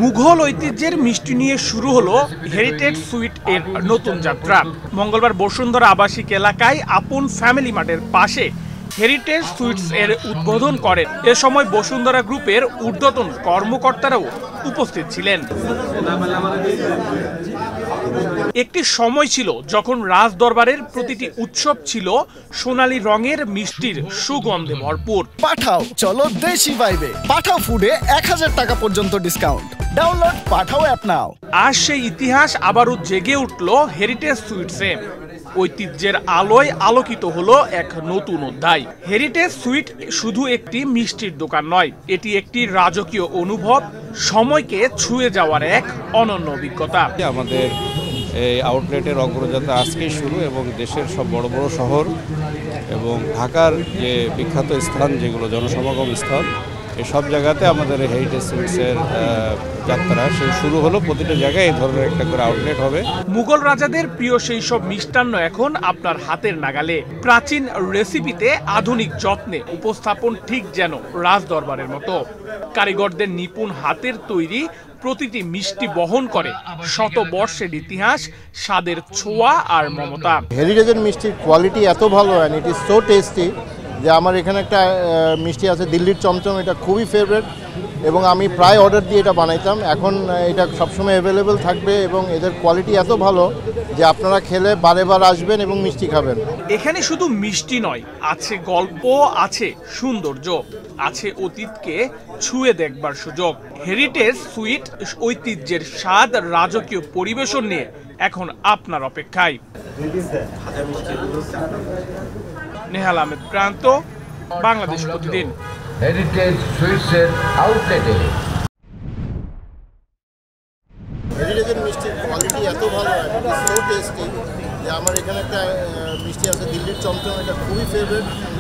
মুঘল ঐতিহ্যের মিষ্টি নিয়ে শুরু হলো হেরিটেজ সুইট এর নতুন যাত্রা। মঙ্গলবার বসুন্ধরা আবাসিক এলাকায় আপন ফ্যামিলি মার্টের পাশে হেরিটেজ সুইটস এর উদ্বোধন করেন। এ সময় বসুন্ধরা গ্রুপের ঊর্ধ্বতন কর্মকর্তারাও উপস্থিত ছিলেন। একটি সময় ছিল যখন রাজ দরবারের প্রতিটি উৎসব ছিল সোনালী রঙের মিষ্টির সুগন্ধে ভরপুর। পাঠাও চলো দেশি ভাইবে, পাঠাও ফুডে 1000 টাকা পর্যন্ত ডিসকাউন্ট। ডাউনলোড পাঠাও অ্যাপ নাও। আজ সেই ইতিহাস আবারও জেগে উঠল হেরিটেজ সুইটসে। ঐতিহ্যের আলোয় আলোকিত হলো এক নতুন অধ্যায়। হেরিটেজ সুইট শুধু একটি মিষ্টির দোকান নয়, এটি একটি রাজকীয় অনুভব, সময়কে ছুঁয়ে যাওয়ার এক অনন্য অভিজ্ঞতা। আমাদের এই আউটলেটের অগ্রযাত্রা আজকেই শুরু এবং দেশের সব বড় বড় শহর এবং ঢাকার যে বিখ্যাত স্থান যেগুলো জনসমাগম স্থান, এসব জায়গাতে আমাদের হেরিটেজ সুইটসের যাত্রা শুরু হলো। প্রতিটা জায়গায় এই ধরনের একটা করে আউটলেট হবে। মুঘল রাজাদের প্রিয় সেই সব মিষ্টান্ন এখন আপনার হাতের নাগালে। প্রাচীন রেসিপিতে আধুনিক যত্নে উপস্থাপন, ঠিক যেন রাজ দরবারের মতো। কারিগরদের নিপুণ হাতের তৈরি প্রতিটি মিষ্টি বহন করে শতবর্ষের ইতিহাস, স্বাদের ছোঁয়া আর মমতা। হেরিটেজের মিষ্টির কোয়ালিটি এত ভালো, and it is so tasty যে আমার এখানে একটা মিষ্টি আছে দিল্লির চমচম, এটা খুবই ফেভারিট এবং আমি প্রায় অর্ডার দিয়ে এটা বানাইতাম। এখন এটা সবসময় অ্যাভেলেবেল থাকবে এবং এদের কোয়ালিটি এত ভালো যে আপনারা খেলে বারে বার আসবেন এবং মিষ্টি খাবেন। এখানে শুধু মিষ্টি নয়, আছে গল্প, আছে সৌন্দর্য, আছে অতীতকে ছুঁয়ে দেখবার সুযোগ। হেরিটেজ সুইট ঐতিহ্যের স্বাদ, রাজকীয় পরিবেশন নিয়ে এখন আপনার অপেক্ষায়। নেহাল আহমেদ প্রান্ত, বাংলাদেশ প্রতিদিন। হেরিটেজ সুইটসের আউটলেটে হেরিটেজের মিষ্টির কোয়ালিটি এত ভালো, সো টেস্টি যে আমার এখানে একটা মিষ্টি আছে দিল্লির চমচম, এটা খুবই ফেভারিট